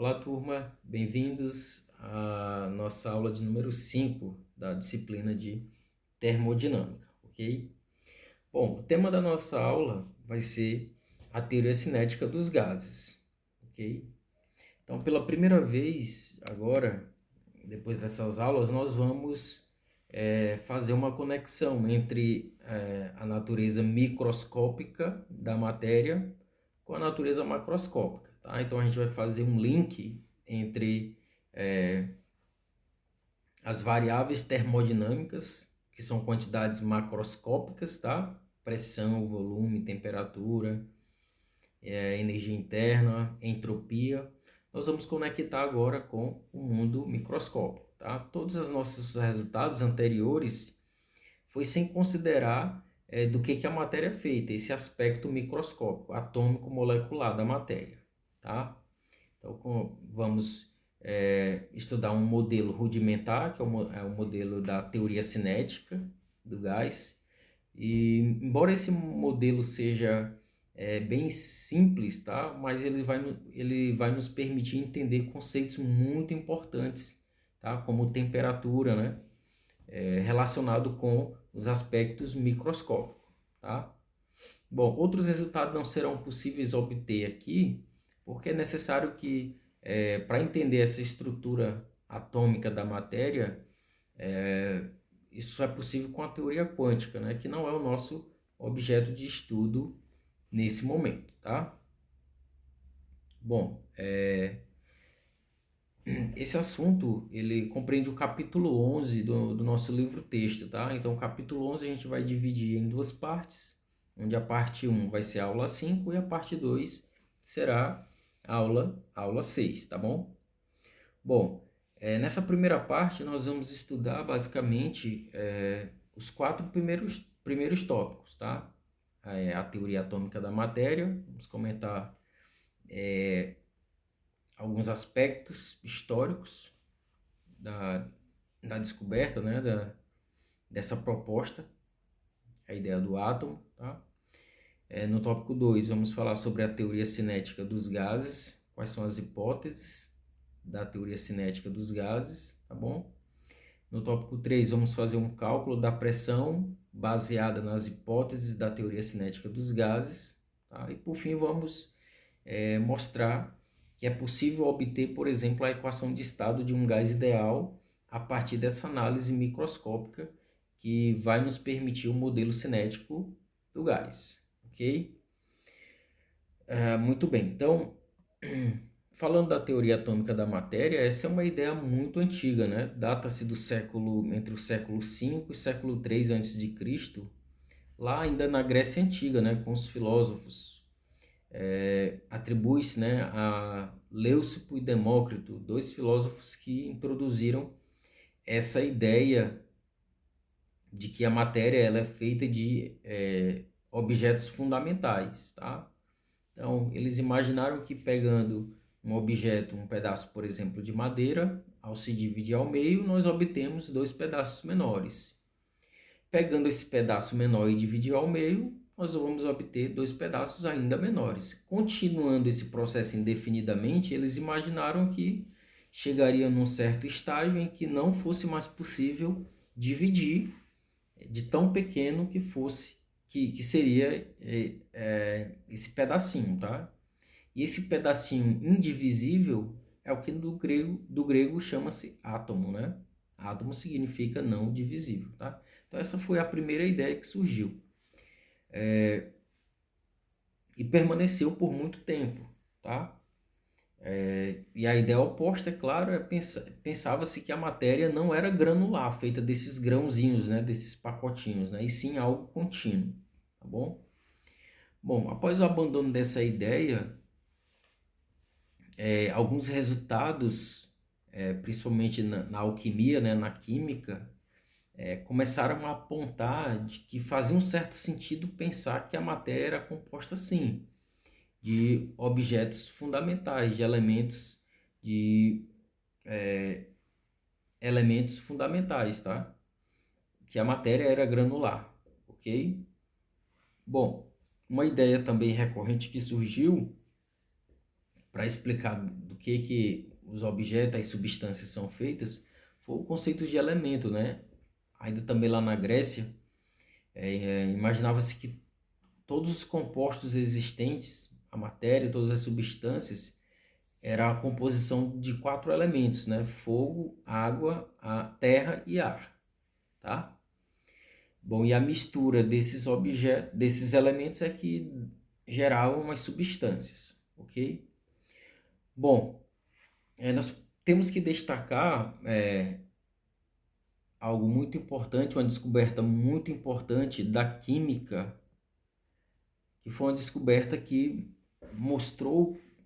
Olá, turma, bem-vindos à nossa aula de número 5 da disciplina de termodinâmica, ok? Bom, o tema da nossa aula vai ser a teoria cinética dos gases, ok? Então, pela primeira vez agora, depois dessas aulas, nós vamos fazer uma conexão entre a natureza microscópica da matéria com a natureza macroscópica, tá? Então, a gente vai fazer um link entre as variáveis termodinâmicas, que são quantidades macroscópicas, tá? Pressão, volume, temperatura, energia interna, entropia. Nós vamos conectar agora com o mundo microscópico, tá? Todos os nossos resultados anteriores foi sem considerar do que a matéria é feita, esse aspecto microscópico, atômico molecular da matéria, tá? Então, vamos estudar um modelo rudimentar, que é o modelo da teoria cinética do gás. E, embora esse modelo seja bem simples, tá? Mas ele vai nos permitir entender conceitos muito importantes, tá? Como temperatura, né? Relacionado com os aspectos microscópicos, tá? Bom, outros resultados não serão possíveis obter aqui, porque é necessário que, para entender essa estrutura atômica da matéria, isso só é possível com a teoria quântica, né, que não é o nosso objeto de estudo nesse momento, tá? Bom, esse assunto, ele compreende o capítulo 11 do nosso livro-texto, tá? Então, o capítulo 11 a gente vai dividir em duas partes, onde a parte um vai ser a aula 5 e a parte 2 será a aula 6, tá bom? Bom, nessa primeira parte nós vamos estudar basicamente os quatro primeiros tópicos, tá? A teoria atômica da matéria, vamos comentar alguns aspectos históricos da, da descoberta, né, dessa proposta, a ideia do átomo, tá? No tópico 2 vamos falar sobre a teoria cinética dos gases, quais são as hipóteses da teoria cinética dos gases, tá bom? No tópico 3 vamos fazer um cálculo da pressão baseada nas hipóteses da teoria cinética dos gases, tá? E por fim vamos mostrar que é possível obter, por exemplo, a equação de estado de um gás ideal a partir dessa análise microscópica que vai nos permitir o modelo cinético do gás, ok? Muito bem, então, falando da teoria atômica da matéria, essa é uma ideia muito antiga, né? Data-se entre o século V e o século III a.C., lá ainda na Grécia Antiga, né? Com os filósofos. Atribui-se, né, a Leucipo e Demócrito, dois filósofos que introduziram essa ideia de que a matéria ela é feita de objetos fundamentais, tá? Então, eles imaginaram que pegando um objeto, um pedaço, por exemplo, de madeira, ao se dividir ao meio, nós obtemos dois pedaços menores. Pegando esse pedaço menor e dividir ao meio, nós vamos obter dois pedaços ainda menores. Continuando esse processo indefinidamente, eles imaginaram que chegaria num certo estágio em que não fosse mais possível dividir de tão pequeno que fosse, que seria esse pedacinho, tá? E esse pedacinho indivisível é o que do grego chama-se átomo, né? Átomo significa não divisível, tá? Então essa foi a primeira ideia que surgiu. E permaneceu por muito tempo, tá? E a ideia oposta, é claro, pensava-se que a matéria não era granular, feita desses grãozinhos, né? Desses pacotinhos, né? E sim algo contínuo, tá bom? Bom, após o abandono dessa ideia, alguns resultados, principalmente na alquimia, né, na química, começaram a apontar de que fazia um certo sentido pensar que a matéria era composta assim, de objetos fundamentais, de elementos fundamentais, tá? Que a matéria era granular, ok? Bom, uma ideia também recorrente que surgiu para explicar do que os objetos, as substâncias são feitas, foi o conceito de elemento, né? Ainda também lá na Grécia, imaginava-se que todos os compostos existentes, a matéria, todas as substâncias, era a composição de 4 elementos, né? Fogo, água, a terra e ar, tá? Bom, e a mistura desses objetos, desses elementos é que geravam as substâncias, ok? Bom, nós temos que destacar algo muito importante, uma descoberta muito importante da química, que foi uma descoberta que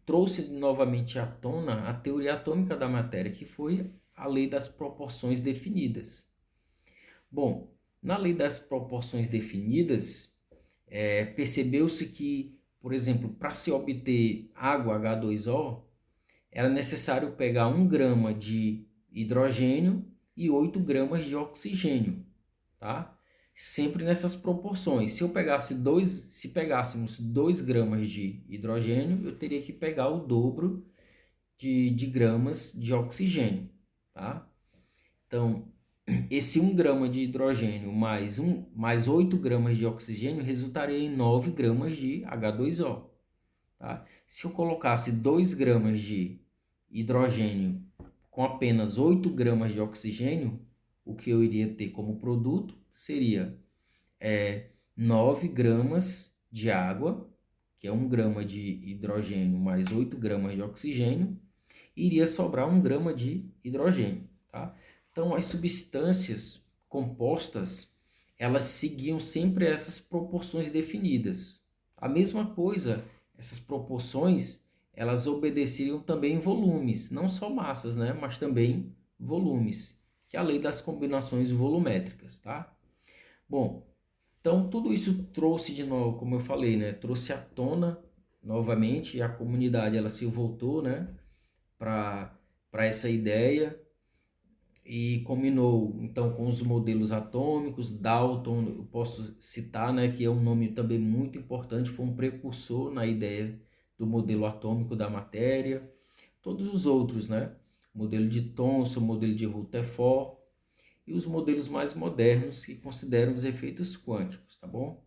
trouxe novamente à tona a teoria atômica da matéria, que foi a lei das proporções definidas. Bom, na lei das proporções definidas, percebeu-se que, por exemplo, para se obter água H2O, era necessário pegar 1 grama de hidrogênio e 8 gramas de oxigênio, tá? Sempre nessas proporções. Se pegássemos 2 gramas de hidrogênio, eu teria que pegar o dobro de gramas de oxigênio, tá? Então, esse 1 grama de hidrogênio mais 8 gramas de oxigênio resultaria em 9 gramas de H2O, tá? Se eu colocasse 2 gramas de hidrogênio com apenas 8 gramas de oxigênio, o que eu iria ter como produto seria 9 gramas de água, que é 1 grama de hidrogênio mais 8 gramas de oxigênio, e iria sobrar 1 grama de hidrogênio, tá? Então, as substâncias compostas, elas seguiam sempre essas proporções definidas. A mesma coisa, essas proporções, elas obedeciam também volumes, não só massas, né? Mas também volumes, que é a lei das combinações volumétricas, tá? Bom, então tudo isso trouxe de novo, como eu falei, né? Trouxe à tona novamente, e a comunidade ela se voltou, né? Para essa ideia e combinou então com os modelos atômicos. Dalton, eu posso citar, né, que é um nome também muito importante, foi um precursor na ideia do modelo atômico da matéria. Todos os outros, né, modelo de Thomson, modelo de Rutherford e os modelos mais modernos que consideram os efeitos quânticos, tá bom?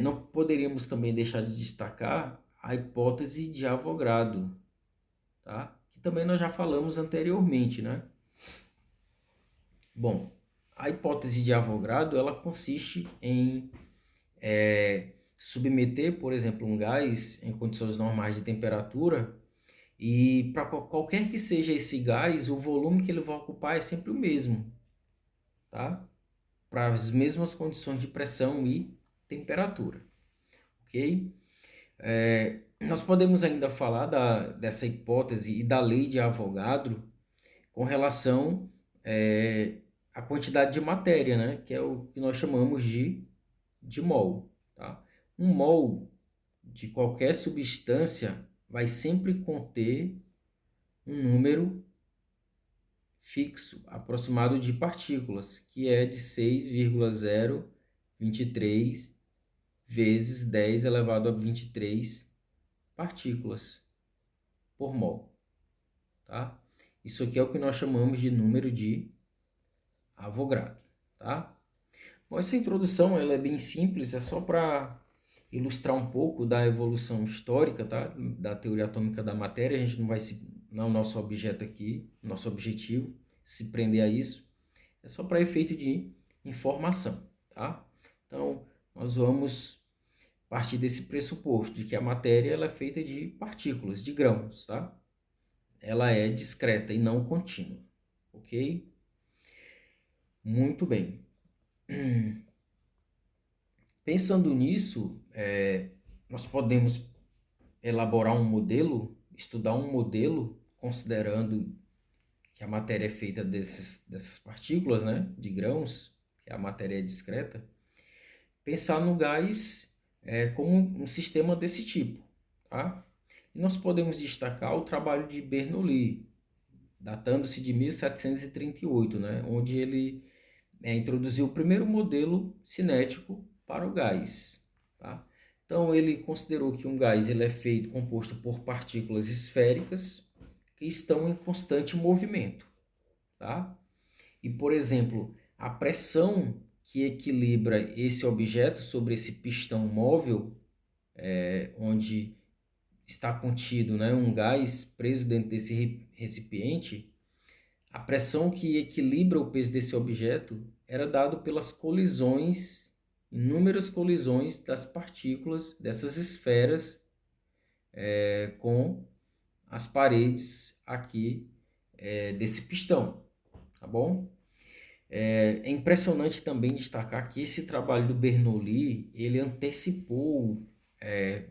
Não poderíamos também deixar de destacar a hipótese de Avogadro, tá? Que também nós já falamos anteriormente, né? Bom, a hipótese de Avogadro, ela consiste em submeter, por exemplo, um gás em condições normais de temperatura e para qualquer que seja esse gás, o volume que ele vai ocupar é sempre o mesmo, tá? Para as mesmas condições de pressão e temperatura, ok? Nós podemos ainda falar dessa hipótese e da lei de Avogadro com relação à quantidade de matéria, né? Que é o que nós chamamos de mol. Tá? Um mol de qualquer substância vai sempre conter um número fixo, aproximado de partículas, que é de 6,023 vezes 10 elevado a 23 partículas por mol. Tá? Isso aqui é o que nós chamamos de número de Avogadro. Tá? Bom, essa introdução ela é bem simples, é só para ilustrar um pouco da evolução histórica, tá? Da teoria atômica da matéria. A gente não é o nosso objeto aqui, nosso objetivo, se prender a isso. É só para efeito de informação, tá? Então, nós vamos partir desse pressuposto de que a matéria ela é feita de partículas, de grãos, tá? Ela é discreta e não contínua, ok? Muito bem. Pensando nisso, nós podemos elaborar um modelo, estudar um modelo, considerando que a matéria é feita dessas partículas, né, de grãos, que a matéria é discreta, pensar no gás como um sistema desse tipo, tá? E nós podemos destacar o trabalho de Bernoulli, datando-se de 1738, né, onde ele introduziu o primeiro modelo cinético para o gás, tá? Então, ele considerou que um gás ele é composto por partículas esféricas que estão em constante movimento, tá? E, por exemplo, a pressão que equilibra esse objeto sobre esse pistão móvel, onde está contido, né, um gás preso dentro desse recipiente, a pressão que equilibra o peso desse objeto era dado pelas colisões, inúmeras colisões das partículas, dessas esferas, com as paredes aqui desse pistão, tá bom? É impressionante também destacar que esse trabalho do Bernoulli, ele antecipou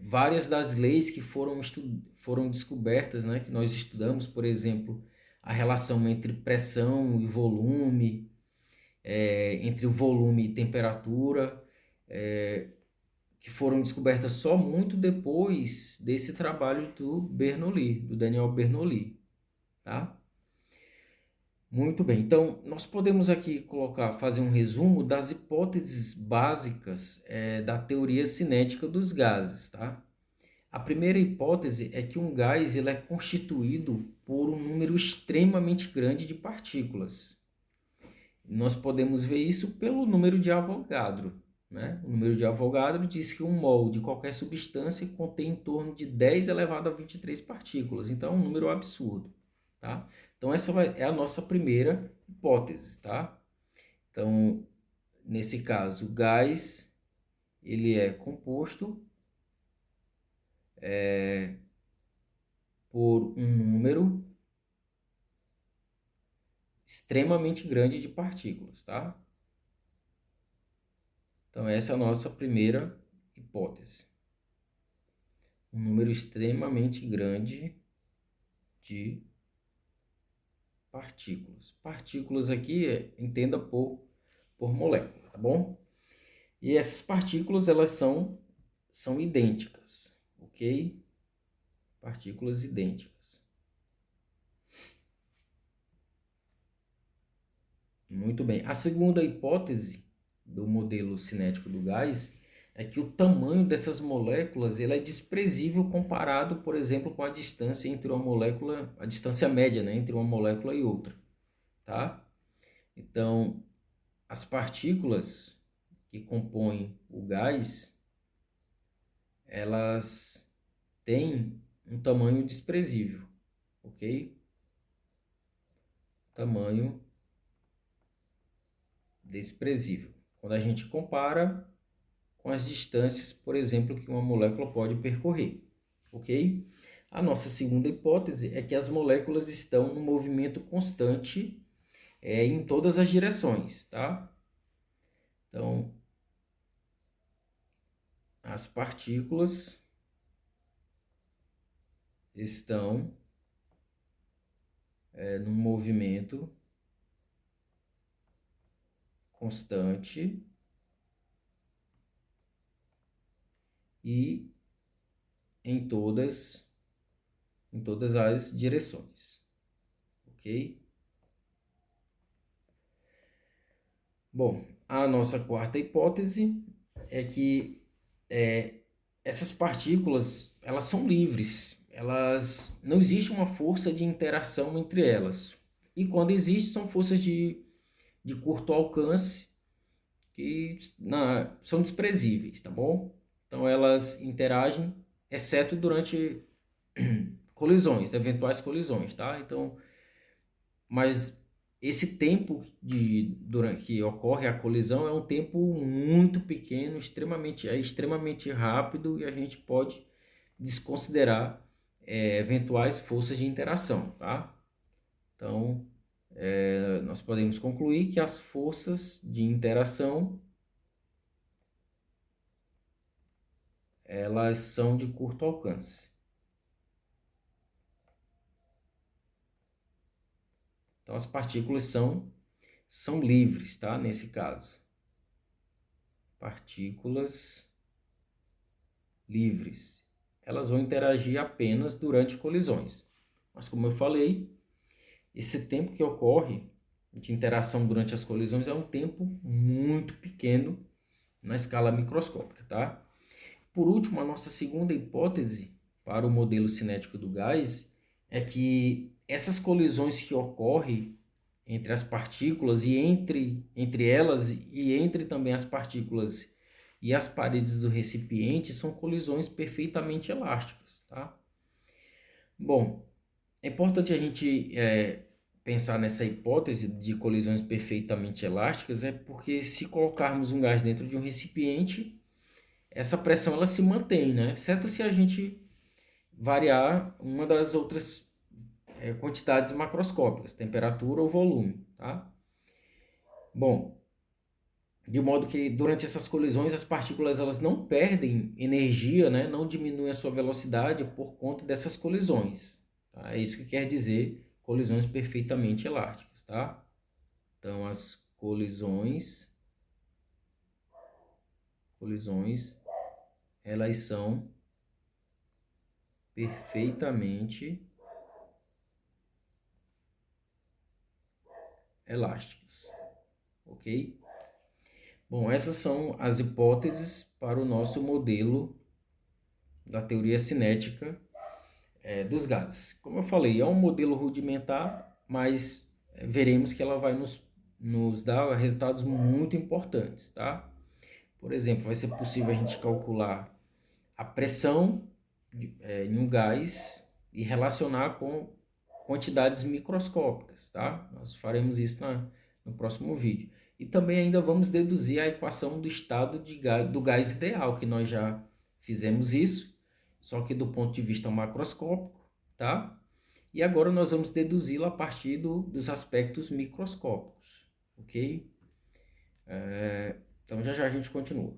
várias das leis que foram descobertas, né, que nós estudamos, por exemplo, a relação entre pressão e volume, entre o volume e temperatura, que foram descobertas só muito depois desse trabalho do Bernoulli, do Daniel Bernoulli, tá? Muito bem, então nós podemos aqui fazer um resumo das hipóteses básicas da teoria cinética dos gases, tá? A primeira hipótese é que um gás ele é constituído por um número extremamente grande de partículas. Nós podemos ver isso pelo número de Avogadro, né? O número de Avogadro diz que um mol de qualquer substância contém em torno de 10 elevado a 23 partículas, então é um número absurdo, tá? Então essa é a nossa primeira hipótese, tá? Então, nesse caso, o gás ele é composto por um número extremamente grande de partículas, tá? Então essa é a nossa primeira hipótese. Um número extremamente grande de partículas. Partículas aqui, entenda por molécula, tá bom? E essas partículas, elas são idênticas, ok? Partículas idênticas. Muito bem. A segunda hipótese do modelo cinético do gás é que o tamanho dessas moléculas ele é desprezível comparado, por exemplo, com a distância entre uma molécula, a distância média, né, entre uma molécula e outra, tá? Então, as partículas que compõem o gás, elas têm um tamanho desprezível, ok? Tamanho desprezível. Quando a gente compara com as distâncias, por exemplo, que uma molécula pode percorrer, ok? A nossa segunda hipótese é que as moléculas estão em movimento constante em todas as direções, tá? Então, as partículas estão num movimento constante e em todas as direções, ok? Bom, a nossa quarta hipótese é que essas partículas elas são livres, elas não existe uma força de interação entre elas. E quando existe, são forças de curto alcance que são desprezíveis, tá bom? Então elas interagem, exceto durante colisões, eventuais colisões, tá? Então, mas esse tempo durante que ocorre a colisão é um tempo muito pequeno, extremamente rápido e a gente pode desconsiderar eventuais forças de interação, tá? Então, nós podemos concluir que as forças de interação elas são de curto alcance. Então, as partículas são livres, tá? Nesse caso. Partículas livres. Elas vão interagir apenas durante colisões. Mas, como eu falei, esse tempo que ocorre de interação durante as colisões é um tempo muito pequeno na escala microscópica, tá? Por último, a nossa segunda hipótese para o modelo cinético do gás é que essas colisões que ocorrem entre as partículas e entre elas e entre também as partículas e as paredes do recipiente são colisões perfeitamente elásticas, tá? Bom, é importante a gente pensar nessa hipótese de colisões perfeitamente elásticas, porque se colocarmos um gás dentro de um recipiente, essa pressão ela se mantém, né? Exceto se a gente variar uma das outras quantidades macroscópicas, temperatura ou volume, tá? Bom, de modo que durante essas colisões as partículas elas não perdem energia, né? Não diminuem a sua velocidade por conta dessas colisões. Tá? É isso que quer dizer colisões perfeitamente elásticas, tá? Então as colisões elas são perfeitamente elásticas, ok? Bom, essas são as hipóteses para o nosso modelo da teoria cinética dos gases. Como eu falei, é um modelo rudimentar, mas veremos que ela vai nos dar resultados muito importantes, tá? Por exemplo, vai ser possível a gente calcular a pressão em um gás e relacionar com quantidades microscópicas, tá? Nós faremos isso no próximo vídeo. E também ainda vamos deduzir a equação do estado do gás ideal, que nós já fizemos isso, só que do ponto de vista macroscópico, tá? E agora nós vamos deduzi-la a partir dos aspectos microscópicos, ok? Então já já a gente continua.